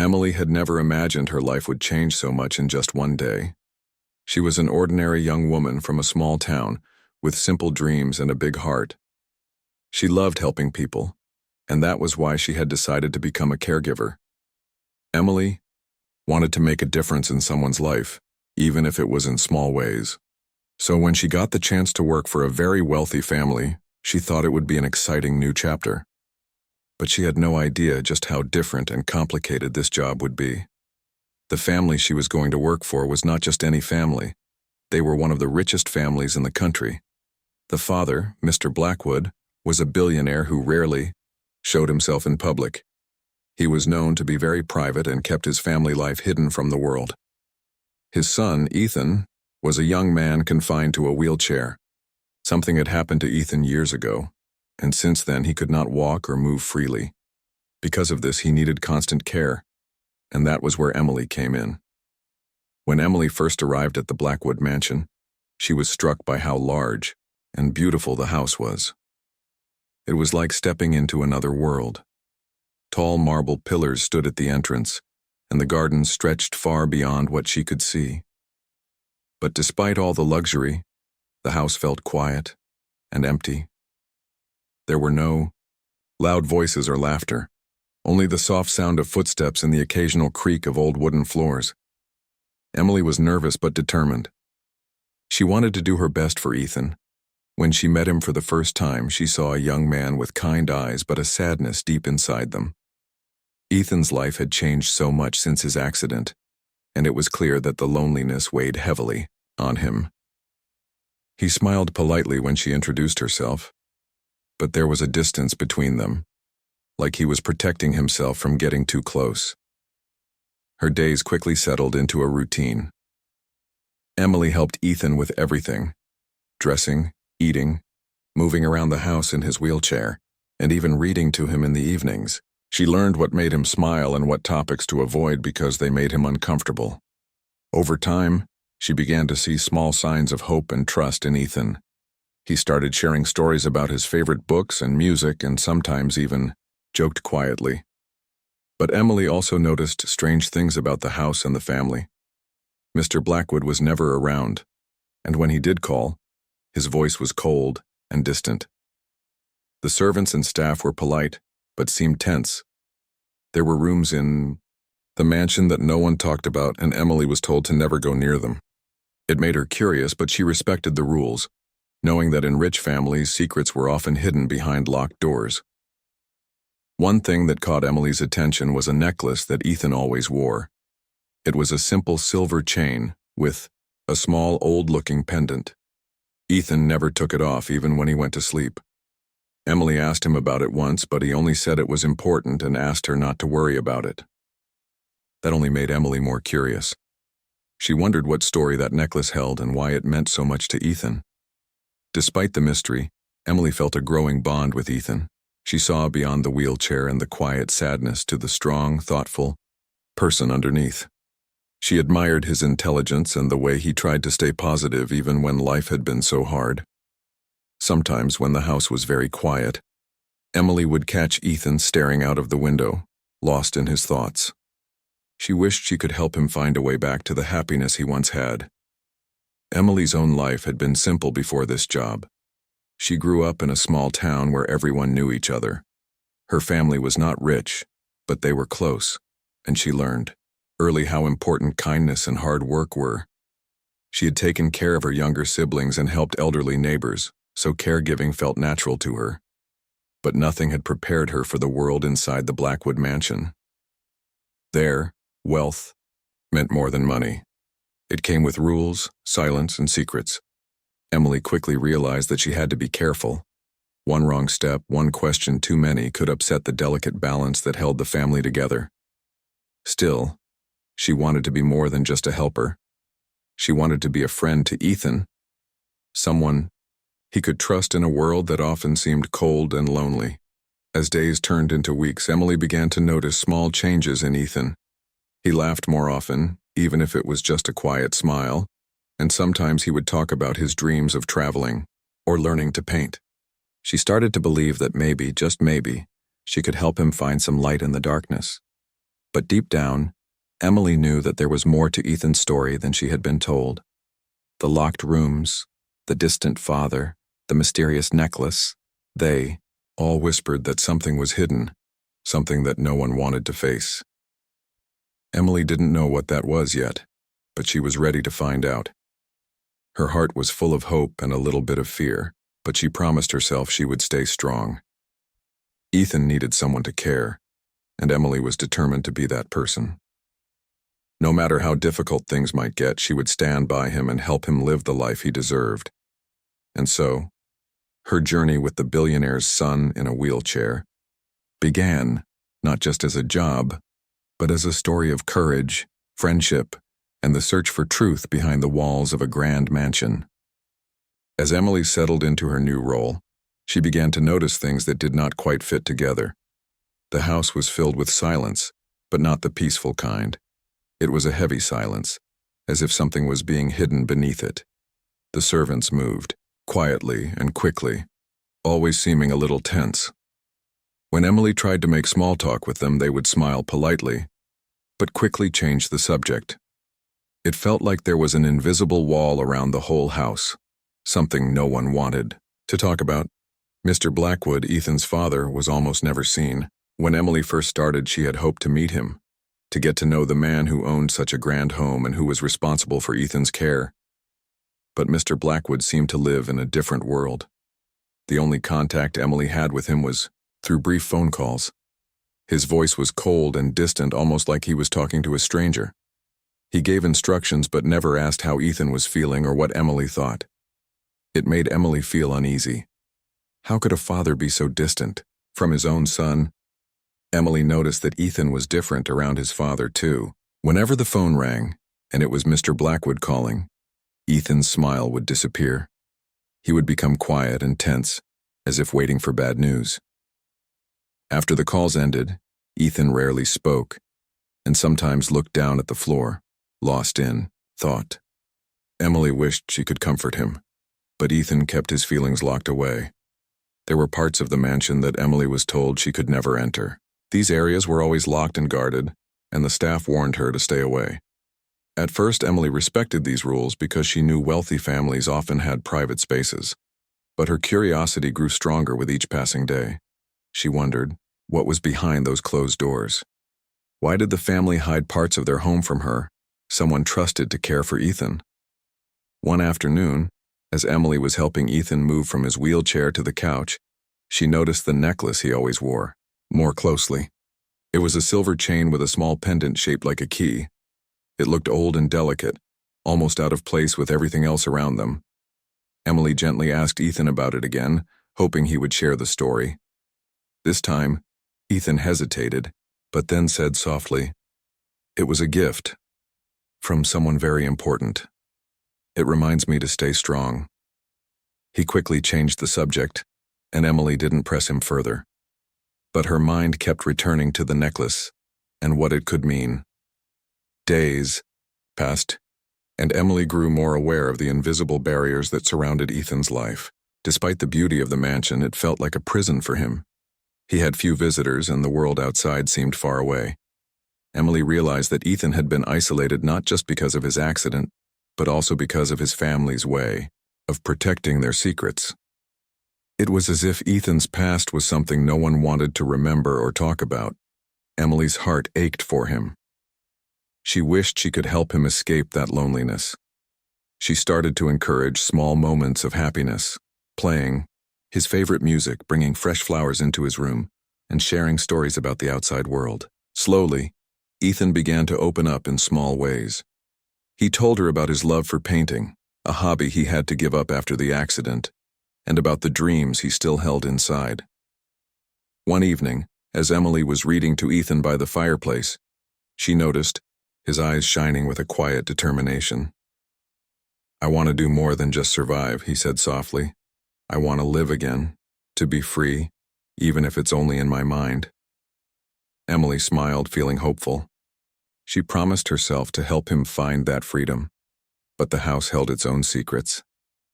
Emily had never imagined her life would change so much in just one day. She was an ordinary young woman from a small town with simple dreams and a big heart. She loved helping people, and that was why she had decided to become a caregiver. Emily wanted to make a difference in someone's life, even if it was in small ways. So when she got the chance to work for a very wealthy family, she thought it would be an exciting new chapter. But she had no idea just how different and complicated this job would be. The family she was going to work for was not just any family. They were one of the richest families in the country. The father, Mr. Blackwood, was a billionaire who rarely showed himself in public. He was known to be very private and kept his family life hidden from the world. His son, Ethan, was a young man confined to a wheelchair. Something had happened to Ethan years ago, and since then he could not walk or move freely. Because of this, he needed constant care, and that was where Emily came in. When Emily first arrived at the Blackwood mansion, she was struck by how large and beautiful the house was. It was like stepping into another world. Tall marble pillars stood at the entrance, and the garden stretched far beyond what she could see. But despite all the luxury, the house felt quiet and empty. There were no loud voices or laughter, only the soft sound of footsteps and the occasional creak of old wooden floors. Emily was nervous but determined. She wanted to do her best for Ethan. When she met him for the first time, she saw a young man with kind eyes but a sadness deep inside them. Ethan's life had changed so much since his accident, and it was clear that the loneliness weighed heavily on him. He smiled politely when she introduced herself, but there was a distance between them, like he was protecting himself from getting too close. Her days quickly settled into a routine. Emily helped Ethan with everything: dressing, eating, moving around the house in his wheelchair, and even reading to him in the evenings. She learned what made him smile and what topics to avoid because they made him uncomfortable. Over time, she began to see small signs of hope and trust in Ethan. He started sharing stories about his favorite books and music and sometimes even joked quietly. But Emily also noticed strange things about the house and the family. Mr. Blackwood was never around, and when he did call, his voice was cold and distant. The servants and staff were polite, but seemed tense. There were rooms in the mansion that no one talked about, and Emily was told to never go near them. It made her curious, but she respected the rules, knowing that in rich families, secrets were often hidden behind locked doors. One thing that caught Emily's attention was a necklace that Ethan always wore. It was a simple silver chain with a small, old-looking pendant. Ethan never took it off, even when he went to sleep. Emily asked him about it once, but he only said it was important and asked her not to worry about it. That only made Emily more curious. She wondered what story that necklace held and why it meant so much to Ethan. Despite the mystery, Emily felt a growing bond with Ethan. She saw beyond the wheelchair and the quiet sadness to the strong, thoughtful person underneath. She admired his intelligence and the way he tried to stay positive even when life had been so hard. Sometimes, when the house was very quiet, Emily would catch Ethan staring out of the window, lost in his thoughts. She wished she could help him find a way back to the happiness he once had. Emily's own life had been simple before this job. She grew up in a small town where everyone knew each other. Her family was not rich, but they were close, and she learned early how important kindness and hard work were. She had taken care of her younger siblings and helped elderly neighbors, so caregiving felt natural to her. But nothing had prepared her for the world inside the Blackwood mansion. There, wealth meant more than money. It came with rules, silence, and secrets. Emily quickly realized that she had to be careful. One wrong step, one question too many could upset the delicate balance that held the family together. Still, she wanted to be more than just a helper. She wanted to be a friend to Ethan, someone he could trust in a world that often seemed cold and lonely. As days turned into weeks, Emily began to notice small changes in Ethan. He laughed more often, even if it was just a quiet smile, and sometimes he would talk about his dreams of traveling or learning to paint. She started to believe that maybe, just maybe, she could help him find some light in the darkness. But deep down, Emily knew that there was more to Ethan's story than she had been told. The locked rooms, the distant father, the mysterious necklace, they all whispered that something was hidden, something that no one wanted to face. Emily didn't know what that was yet, but she was ready to find out. Her heart was full of hope and a little bit of fear, but she promised herself she would stay strong. Ethan needed someone to care, and Emily was determined to be that person. No matter how difficult things might get, she would stand by him and help him live the life he deserved. And so, her journey with the billionaire's son in a wheelchair began not just as a job, but as a story of courage, friendship, and the search for truth behind the walls of a grand mansion. As Emily settled into her new role, she began to notice things that did not quite fit together. The house was filled with silence, but not the peaceful kind. It was a heavy silence, as if something was being hidden beneath it. The servants moved, quietly and quickly, always seeming a little tense. When Emily tried to make small talk with them, they would smile politely, but quickly change the subject. It felt like there was an invisible wall around the whole house, something no one wanted to talk about. Mr. Blackwood, Ethan's father, was almost never seen. When Emily first started, she had hoped to meet him, to get to know the man who owned such a grand home and who was responsible for Ethan's care. But Mr. Blackwood seemed to live in a different world. The only contact Emily had with him was through brief phone calls. His voice was cold and distant, almost like he was talking to a stranger. He gave instructions but never asked how Ethan was feeling or what Emily thought. It made Emily feel uneasy. How could a father be so distant from his own son? Emily noticed that Ethan was different around his father too. Whenever the phone rang, and it was Mr. Blackwood calling, Ethan's smile would disappear. He would become quiet and tense, as if waiting for bad news. After the calls ended, Ethan rarely spoke, and sometimes looked down at the floor, lost in thought. Emily wished she could comfort him, but Ethan kept his feelings locked away. There were parts of the mansion that Emily was told she could never enter. These areas were always locked and guarded, and the staff warned her to stay away. At first, Emily respected these rules because she knew wealthy families often had private spaces. But her curiosity grew stronger with each passing day. She wondered, what was behind those closed doors? Why did the family hide parts of their home from her, someone trusted to care for Ethan? One afternoon, as Emily was helping Ethan move from his wheelchair to the couch, she noticed the necklace he always wore more closely. It was a silver chain with a small pendant shaped like a key. It looked old and delicate, almost out of place with everything else around them. Emily gently asked Ethan about it again, hoping he would share the story. This time, Ethan hesitated, but then said softly, "It was a gift from someone very important. It reminds me to stay strong." He quickly changed the subject, and Emily didn't press him further. But her mind kept returning to the necklace and what it could mean. Days passed, and Emily grew more aware of the invisible barriers that surrounded Ethan's life. Despite the beauty of the mansion, it felt like a prison for him. He had few visitors, and the world outside seemed far away. Emily realized that Ethan had been isolated not just because of his accident, but also because of his family's way of protecting their secrets. It was as if Ethan's past was something no one wanted to remember or talk about. Emily's heart ached for him. She wished she could help him escape that loneliness. She started to encourage small moments of happiness, playing his favorite music, bringing fresh flowers into his room, and sharing stories about the outside world. Slowly, Ethan began to open up in small ways. He told her about his love for painting, a hobby he had to give up after the accident, and about the dreams he still held inside. One evening, as Emily was reading to Ethan by the fireplace, she noticed his eyes shining with a quiet determination. "I want to do more than just survive," he said softly. "I want to live again, to be free, even if it's only in my mind." Emily smiled, feeling hopeful. She promised herself to help him find that freedom, but the house held its own secrets,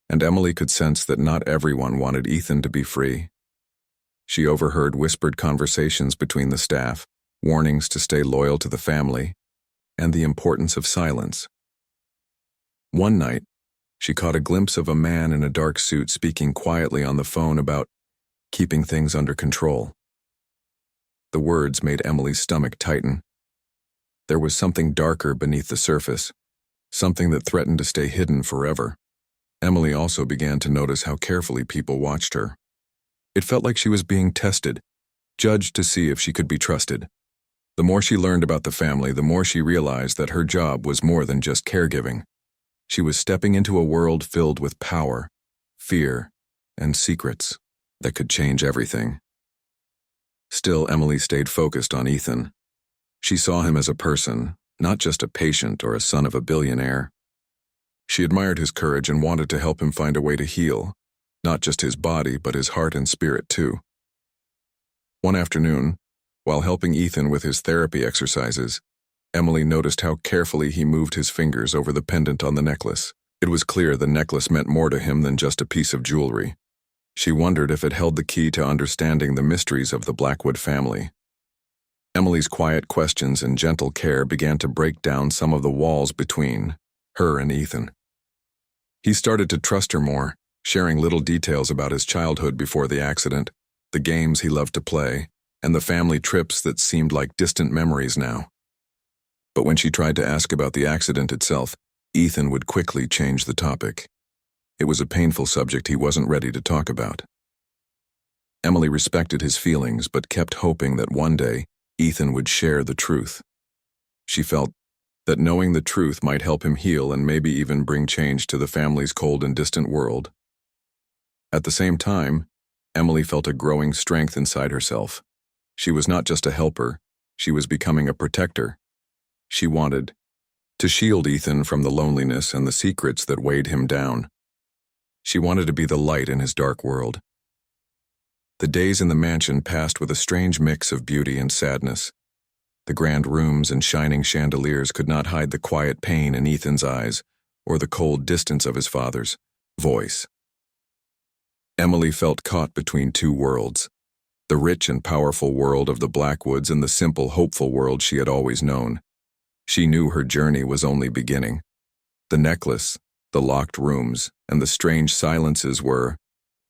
and Emily could sense that not everyone wanted Ethan to be free. She overheard whispered conversations between the staff, warnings to stay loyal to the family, and the importance of silence. One night, she caught a glimpse of a man in a dark suit speaking quietly on the phone about keeping things under control. The words made Emily's stomach tighten. There was something darker beneath the surface, something that threatened to stay hidden forever. Emily also began to notice how carefully people watched her. It felt like she was being tested, judged to see if she could be trusted. The more she learned about the family, the more she realized that her job was more than just caregiving. She was stepping into a world filled with power, fear, and secrets that could change everything. Still, Emily stayed focused on Ethan. She saw him as a person, not just a patient or a son of a billionaire. She admired his courage and wanted to help him find a way to heal, not just his body, but his heart and spirit too. One afternoon, while helping Ethan with his therapy exercises, Emily noticed how carefully he moved his fingers over the pendant on the necklace. It was clear the necklace meant more to him than just a piece of jewelry. She wondered if it held the key to understanding the mysteries of the Blackwood family. Emily's quiet questions and gentle care began to break down some of the walls between her and Ethan. He started to trust her more, sharing little details about his childhood before the accident, the games he loved to play, and the family trips that seemed like distant memories now. But when she tried to ask about the accident itself, Ethan would quickly change the topic. It was a painful subject he wasn't ready to talk about. Emily respected his feelings but kept hoping that one day Ethan would share the truth. She felt that knowing the truth might help him heal and maybe even bring change to the family's cold and distant world. At the same time, Emily felt a growing strength inside herself. She was not just a helper, she was becoming a protector. She wanted to shield Ethan from the loneliness and the secrets that weighed him down. She wanted to be the light in his dark world. The days in the mansion passed with a strange mix of beauty and sadness. The grand rooms and shining chandeliers could not hide the quiet pain in Ethan's eyes or the cold distance of his father's voice. Emily felt caught between two worlds, the rich and powerful world of the Blackwoods and the simple, hopeful world she had always known. She knew her journey was only beginning. The necklace, the locked rooms, and the strange silences were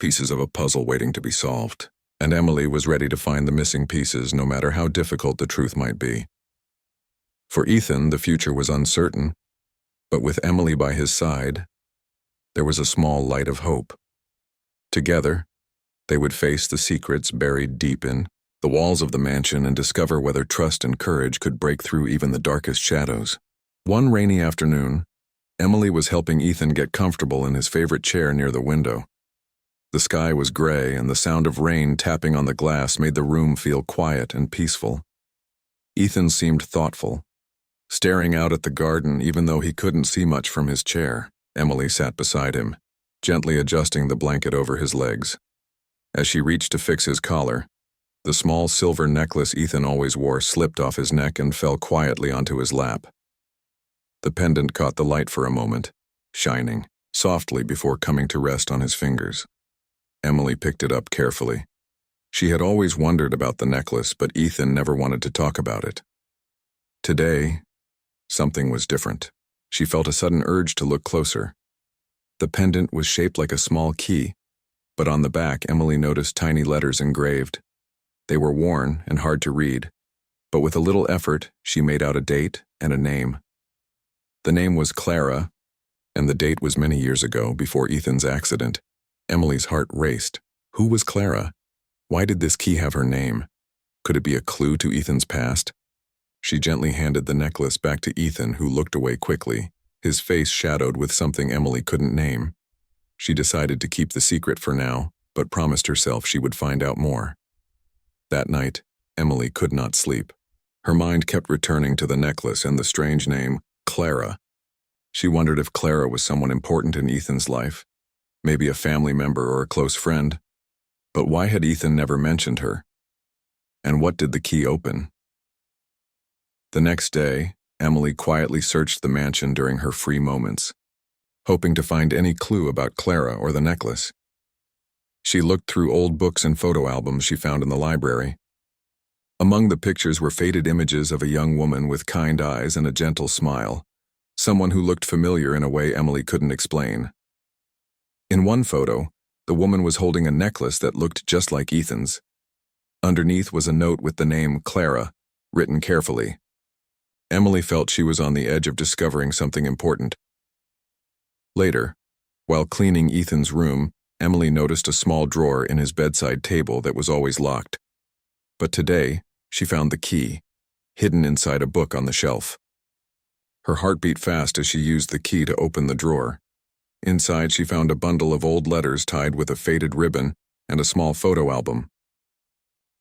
pieces of a puzzle waiting to be solved, and Emily was ready to find the missing pieces no matter how difficult the truth might be. For Ethan, the future was uncertain, but with Emily by his side, there was a small light of hope. Together, they would face the secrets buried deep in the walls of the mansion and discover whether trust and courage could break through even the darkest shadows. One rainy afternoon, Emily was helping Ethan get comfortable in his favorite chair near the window. The sky was gray, and the sound of rain tapping on the glass made the room feel quiet and peaceful. Ethan seemed thoughtful, staring out at the garden even though he couldn't see much from his chair. Emily sat beside him, gently adjusting the blanket over his legs. As she reached to fix his collar, the small silver necklace Ethan always wore slipped off his neck and fell quietly onto his lap. The pendant caught the light for a moment, shining softly before coming to rest on his fingers. Emily picked it up carefully. She had always wondered about the necklace, but Ethan never wanted to talk about it. Today, something was different. She felt a sudden urge to look closer. The pendant was shaped like a small key, but on the back Emily noticed tiny letters engraved. They were worn and hard to read, but with a little effort, she made out a date and a name. The name was Clara, and the date was many years ago, before Ethan's accident. Emily's heart raced. Who was Clara? Why did this key have her name? Could it be a clue to Ethan's past? She gently handed the necklace back to Ethan, who looked away quickly, his face shadowed with something Emily couldn't name. She decided to keep the secret for now, but promised herself she would find out more. That night, Emily could not sleep. Her mind kept returning to the necklace and the strange name, Clara. She wondered if Clara was someone important in Ethan's life, maybe a family member or a close friend. But why had Ethan never mentioned her? And what did the key open? The next day, Emily quietly searched the mansion during her free moments, hoping to find any clue about Clara or the necklace. She looked through old books and photo albums she found in the library. Among the pictures were faded images of a young woman with kind eyes and a gentle smile, someone who looked familiar in a way Emily couldn't explain. In one photo, the woman was holding a necklace that looked just like Ethan's. Underneath was a note with the name Clara, written carefully. Emily felt she was on the edge of discovering something important. Later, while cleaning Ethan's room, Emily noticed a small drawer in his bedside table that was always locked. But today, she found the key, hidden inside a book on the shelf. Her heart beat fast as she used the key to open the drawer. Inside, she found a bundle of old letters tied with a faded ribbon and a small photo album.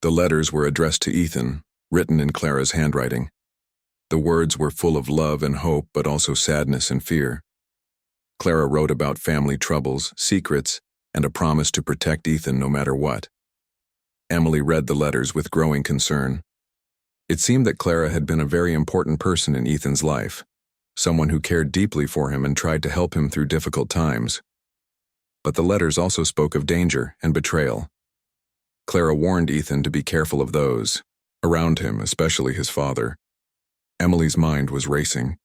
The letters were addressed to Ethan, written in Clara's handwriting. The words were full of love and hope, but also sadness and fear. Clara wrote about family troubles, secrets, and a promise to protect Ethan no matter what. Emily read the letters with growing concern. It seemed that Clara had been a very important person in Ethan's life, someone who cared deeply for him and tried to help him through difficult times. But the letters also spoke of danger and betrayal. Clara warned Ethan to be careful of those around him, especially his father. Emily's mind was racing.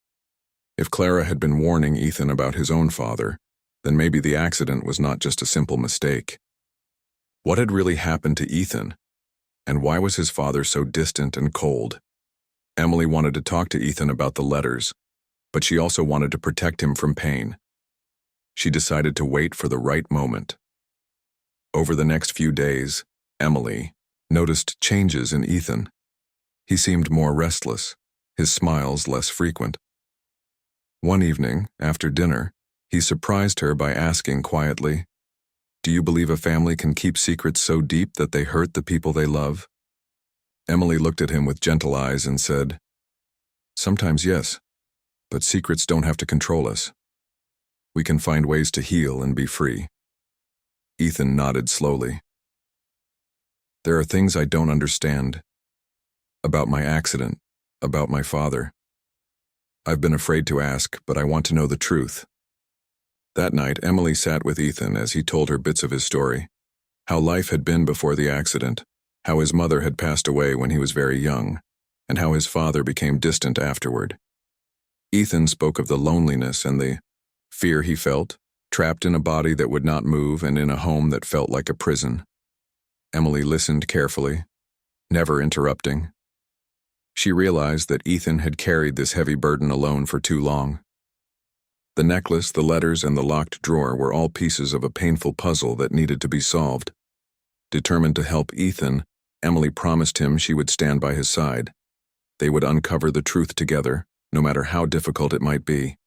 If Clara had been warning Ethan about his own father, then maybe the accident was not just a simple mistake. What had really happened to Ethan? And why was his father so distant and cold? Emily wanted to talk to Ethan about the letters, but she also wanted to protect him from pain. She decided to wait for the right moment. Over the next few days, Emily noticed changes in Ethan. He seemed more restless, his smiles less frequent. One evening, after dinner, he surprised her by asking quietly, "Do you believe a family can keep secrets so deep that they hurt the people they love?" Emily looked at him with gentle eyes and said, "Sometimes yes, but secrets don't have to control us. We can find ways to heal and be free." Ethan nodded slowly. "There are things I don't understand. About my accident, about my father. I've been afraid to ask, but I want to know the truth." That night, Emily sat with Ethan as he told her bits of his story, how life had been before the accident, how his mother had passed away when he was very young, and how his father became distant afterward. Ethan spoke of the loneliness and the fear he felt, trapped in a body that would not move and in a home that felt like a prison. Emily listened carefully, never interrupting. She realized that Ethan had carried this heavy burden alone for too long. The necklace, the letters, and the locked drawer were all pieces of a painful puzzle that needed to be solved. Determined to help Ethan, Emily promised him she would stand by his side. They would uncover the truth together, no matter how difficult it might be.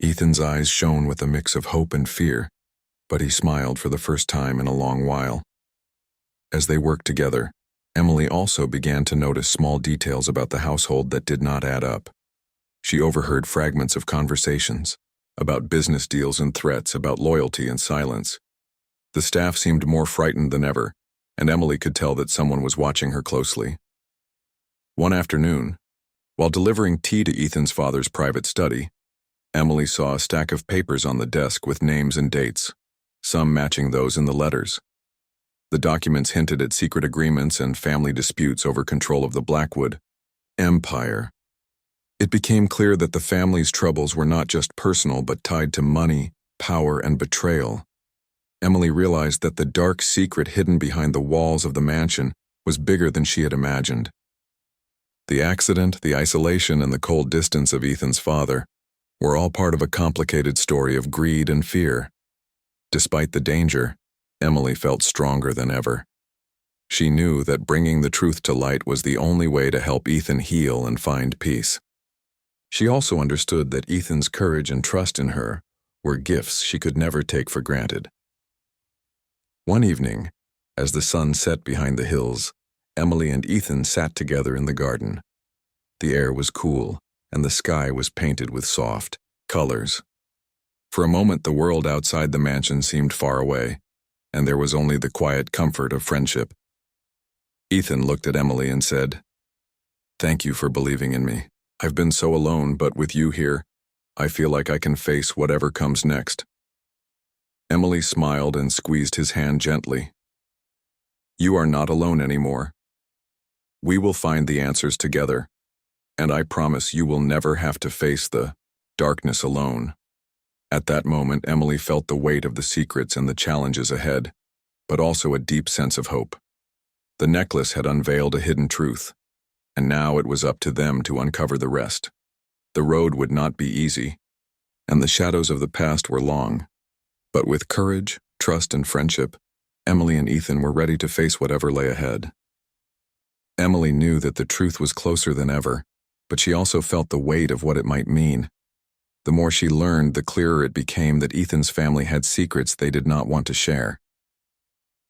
Ethan's eyes shone with a mix of hope and fear, but he smiled for the first time in a long while. As they worked together, Emily also began to notice small details about the household that did not add up. She overheard fragments of conversations about business deals and threats, about loyalty and silence. The staff seemed more frightened than ever, and Emily could tell that someone was watching her closely. One afternoon, while delivering tea to Ethan's father's private study, Emily saw a stack of papers on the desk with names and dates, some matching those in the letters. The documents hinted at secret agreements and family disputes over control of the Blackwood Empire. It became clear that the family's troubles were not just personal but tied to money, power, and betrayal. Emily realized that the dark secret hidden behind the walls of the mansion was bigger than she had imagined. The accident, the isolation, and the cold distance of Ethan's father were all part of a complicated story of greed and fear. Despite the danger, Emily felt stronger than ever. She knew that bringing the truth to light was the only way to help Ethan heal and find peace. She also understood that Ethan's courage and trust in her were gifts she could never take for granted. One evening, as the sun set behind the hills, Emily and Ethan sat together in the garden. The air was cool, and the sky was painted with soft colors. For a moment, the world outside the mansion seemed far away, and there was only the quiet comfort of friendship. Ethan looked at Emily and said, "Thank you for believing in me. I've been so alone, but with you here, I feel like I can face whatever comes next." Emily smiled and squeezed his hand gently. "You are not alone anymore. We will find the answers together, and I promise you will never have to face the darkness alone. At that moment, Emily felt the weight of the secrets and the challenges ahead, but also a deep sense of hope. The necklace had unveiled a hidden truth, and now it was up to them to uncover the rest. The road would not be easy, and the shadows of the past were long. But with courage, trust, and friendship, Emily and Ethan were ready to face whatever lay ahead. Emily knew that the truth was closer than ever, but she also felt the weight of what it might mean. The more she learned, the clearer it became that Ethan's family had secrets they did not want to share.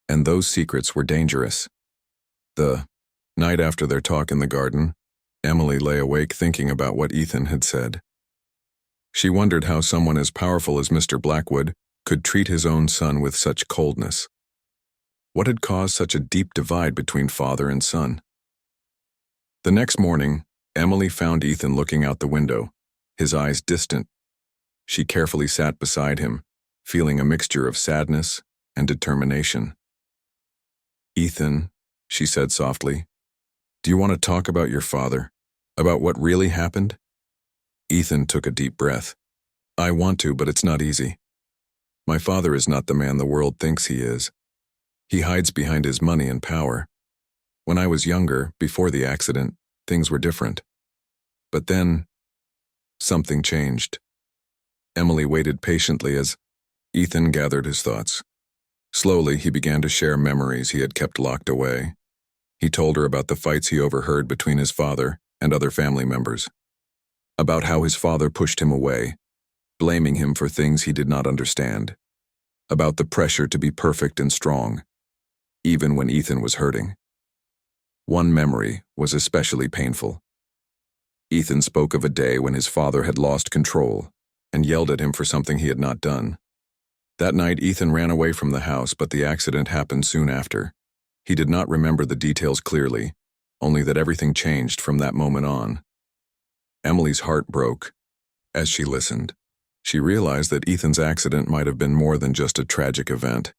And those secrets were dangerous. The night after their talk in the garden, Emily lay awake thinking about what Ethan had said. She wondered how someone as powerful as Mr. Blackwood could treat his own son with such coldness. What had caused such a deep divide between father and son? The next morning, Emily found Ethan looking out the window, his eyes distant. She carefully sat beside him, feeling a mixture of sadness and determination. "Ethan," she said softly, "do you want to talk about your father? About what really happened?" Ethan took a deep breath. "I want to, but it's not easy. My father is not the man the world thinks he is. He hides behind his money and power. When I was younger, before the accident, things were different. But then, something changed." Emily waited patiently as Ethan gathered his thoughts. Slowly, he began to share memories he had kept locked away. He told her about the fights he overheard between his father and other family members, about how his father pushed him away, blaming him for things he did not understand, about the pressure to be perfect and strong, even when Ethan was hurting. One memory was especially painful. Ethan spoke of a day when his father had lost control and yelled at him for something he had not done. That night, Ethan ran away from the house, but the accident happened soon after. He did not remember the details clearly, only that everything changed from that moment on. Emily's heart broke. As she listened, she realized that Ethan's accident might have been more than just a tragic event.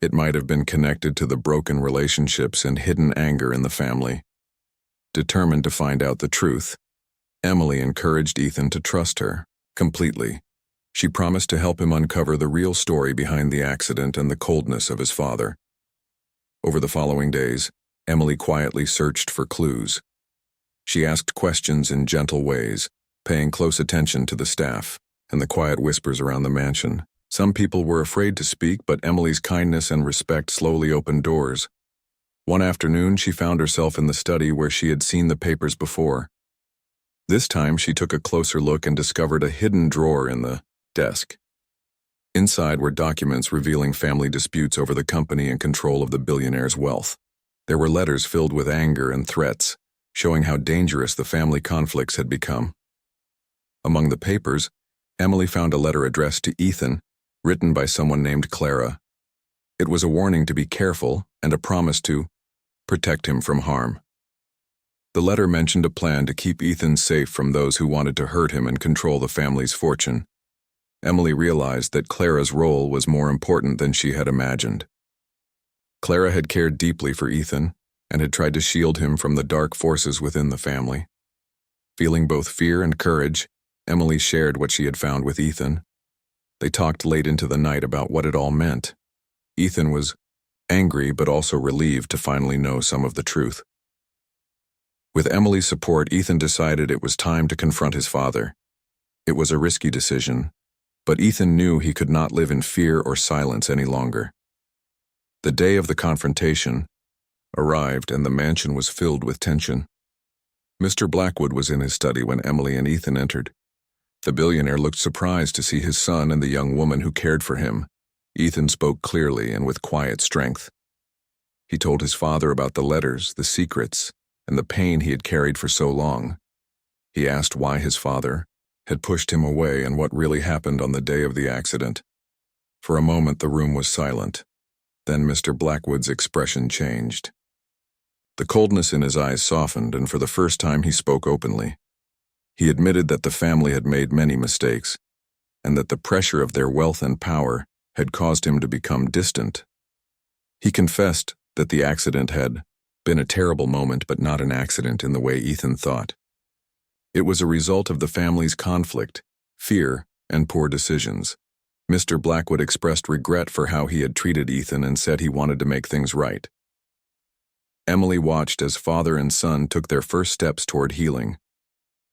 It might have been connected to the broken relationships and hidden anger in the family. Determined to find out the truth, Emily encouraged Ethan to trust her completely. She promised to help him uncover the real story behind the accident and the coldness of his father. Over the following days, Emily quietly searched for clues. She asked questions in gentle ways, paying close attention to the staff and the quiet whispers around the mansion. Some people were afraid to speak, but Emily's kindness and respect slowly opened doors. One afternoon, she found herself in the study where she had seen the papers before. This time, she took a closer look and discovered a hidden drawer in the desk. Inside were documents revealing family disputes over the company and control of the billionaire's wealth. There were letters filled with anger and threats, showing how dangerous the family conflicts had become. Among the papers, Emily found a letter addressed to Ethan, written by someone named Clara. It was a warning to be careful and a promise to protect him from harm. The letter mentioned a plan to keep Ethan safe from those who wanted to hurt him and control the family's fortune. Emily realized that Clara's role was more important than she had imagined. Clara had cared deeply for Ethan and had tried to shield him from the dark forces within the family. Feeling both fear and courage, Emily shared what she had found with Ethan. They talked late into the night about what it all meant. Ethan was angry but also relieved to finally know some of the truth. With Emily's support, Ethan decided it was time to confront his father. It was a risky decision, but Ethan knew he could not live in fear or silence any longer. The day of the confrontation arrived and the mansion was filled with tension. Mr. Blackwood was in his study when Emily and Ethan entered. The billionaire looked surprised to see his son and the young woman who cared for him. Ethan spoke clearly and with quiet strength. He told his father about the letters, the secrets, and the pain he had carried for so long. He asked why his father had pushed him away and what really happened on the day of the accident. For a moment, the room was silent. Then Mr. Blackwood's expression changed. The coldness in his eyes softened, and for the first time he spoke openly. He admitted that the family had made many mistakes, and that the pressure of their wealth and power had caused him to become distant. He confessed that the accident had been a terrible moment but not an accident in the way Ethan thought. It was a result of the family's conflict, fear, and poor decisions. Mr. Blackwood expressed regret for how he had treated Ethan and said he wanted to make things right. Emily watched as father and son took their first steps toward healing.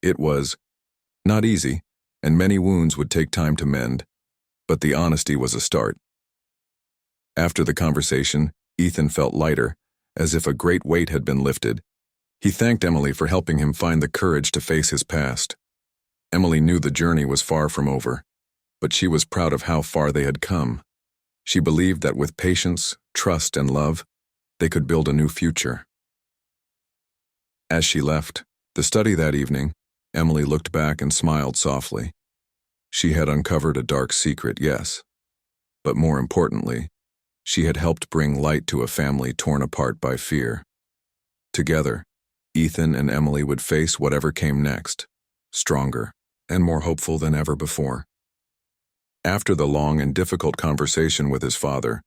It was not easy, and many wounds would take time to mend, but the honesty was a start. After the conversation, Ethan felt lighter, as if a great weight had been lifted. He thanked Emily for helping him find the courage to face his past. Emily knew the journey was far from over, but she was proud of how far they had come. She believed that with patience, trust, and love, they could build a new future. As she left the study that evening, Emily looked back and smiled softly. She had uncovered a dark secret, yes, but more importantly, she had helped bring light to a family torn apart by fear. Together, Ethan and Emily would face whatever came next, stronger and more hopeful than ever before. After the long and difficult conversation with his father,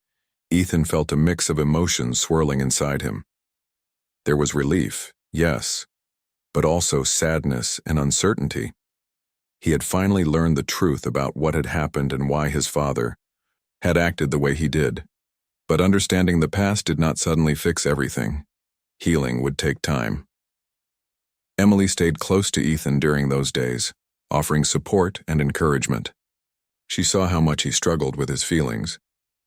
Ethan felt a mix of emotions swirling inside him. There was relief, yes, but also sadness and uncertainty. He had finally learned the truth about what had happened and why his father had acted the way he did. But understanding the past did not suddenly fix everything. Healing would take time. Emily stayed close to Ethan during those days, offering support and encouragement. She saw how much he struggled with his feelings.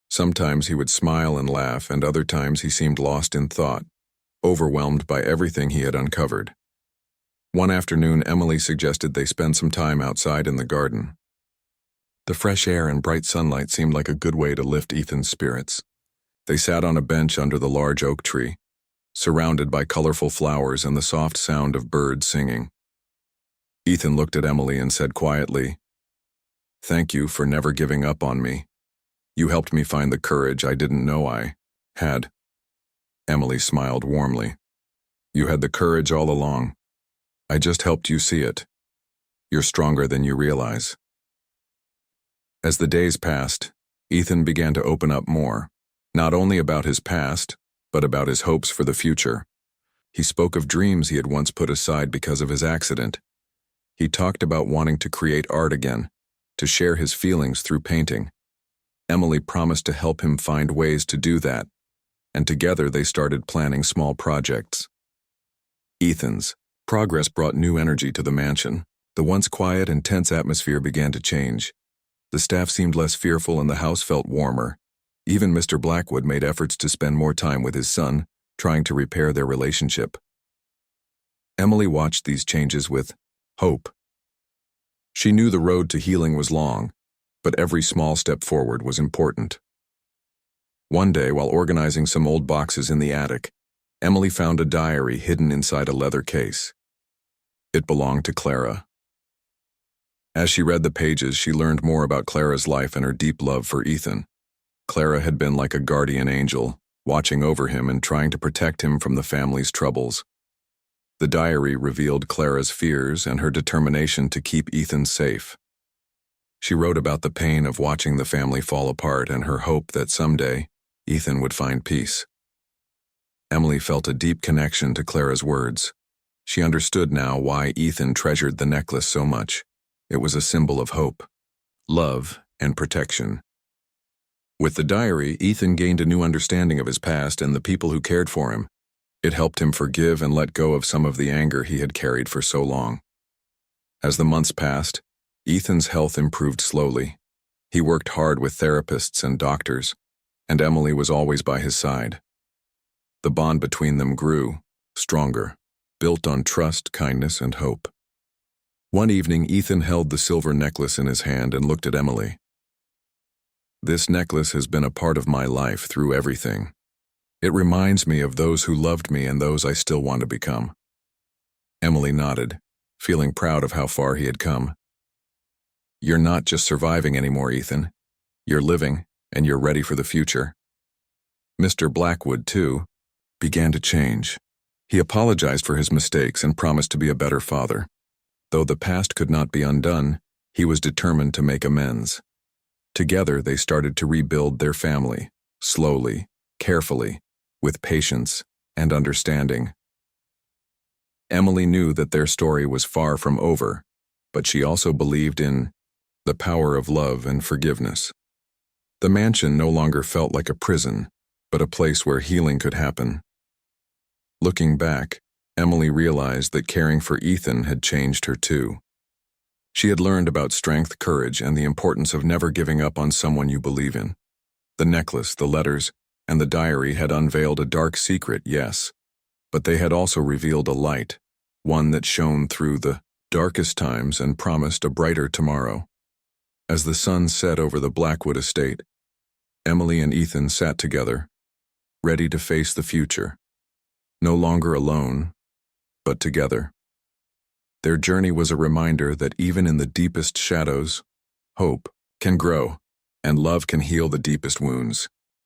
Sometimes he would smile and laugh, and other times he seemed lost in thought, overwhelmed by everything he had uncovered. One afternoon, Emily suggested they spend some time outside in the garden. The fresh air and bright sunlight seemed like a good way to lift Ethan's spirits. They sat on a bench under the large oak tree, surrounded by colorful flowers and the soft sound of birds singing. Ethan looked at Emily and said quietly, "Thank you for never giving up on me. You helped me find the courage I didn't know I had." Emily smiled warmly. "You had the courage all along. I just helped you see it. You're stronger than you realize." As the days passed, Ethan began to open up more, not only about his past, but about his hopes for the future. He spoke of dreams he had once put aside because of his accident. He talked about wanting to create art again, to share his feelings through painting. Emily promised to help him find ways to do that, and together they started planning small projects. Ethan's progress brought new energy to the mansion. The once quiet and tense atmosphere began to change. The staff seemed less fearful and the house felt warmer. Even Mr. Blackwood made efforts to spend more time with his son, trying to repair their relationship. Emily watched these changes with hope. She knew the road to healing was long, but every small step forward was important. One day, while organizing some old boxes in the attic, Emily found a diary hidden inside a leather case. It belonged to Clara. As she read the pages, she learned more about Clara's life and her deep love for Ethan. Clara had been like a guardian angel, watching over him and trying to protect him from the family's troubles. The diary revealed Clara's fears and her determination to keep Ethan safe. She wrote about the pain of watching the family fall apart and her hope that someday Ethan would find peace. Emily felt a deep connection to Clara's words. She understood now why Ethan treasured the necklace so much. It was a symbol of hope, love, and protection. With the diary, Ethan gained a new understanding of his past and the people who cared for him. It helped him forgive and let go of some of the anger he had carried for so long. As the months passed, Ethan's health improved slowly. He worked hard with therapists and doctors, and Emily was always by his side. The bond between them grew, stronger, built on trust, kindness, and hope. One evening, Ethan held the silver necklace in his hand and looked at Emily. "This necklace has been a part of my life through everything. It reminds me of those who loved me and those I still want to become." Emily nodded, feeling proud of how far he had come. "You're not just surviving anymore, Ethan. You're living, and you're ready for the future." Mr. Blackwood, too, began to change. He apologized for his mistakes and promised to be a better father. Though the past could not be undone, he was determined to make amends. Together, they started to rebuild their family, slowly, carefully, with patience and understanding. Emily knew that their story was far from over, but she also believed in the power of love and forgiveness. The mansion no longer felt like a prison, but a place where healing could happen. Looking back, Emily realized that caring for Ethan had changed her too. She had learned about strength, courage, and the importance of never giving up on someone you believe in. The necklace, the letters, and the diary had unveiled a dark secret, yes, but they had also revealed a light, one that shone through the darkest times and promised a brighter tomorrow. As the sun set over the Blackwood estate, Emily and Ethan sat together, ready to face the future, no longer alone, but together. Their journey was a reminder that even in the deepest shadows, hope can grow, and love can heal the deepest wounds.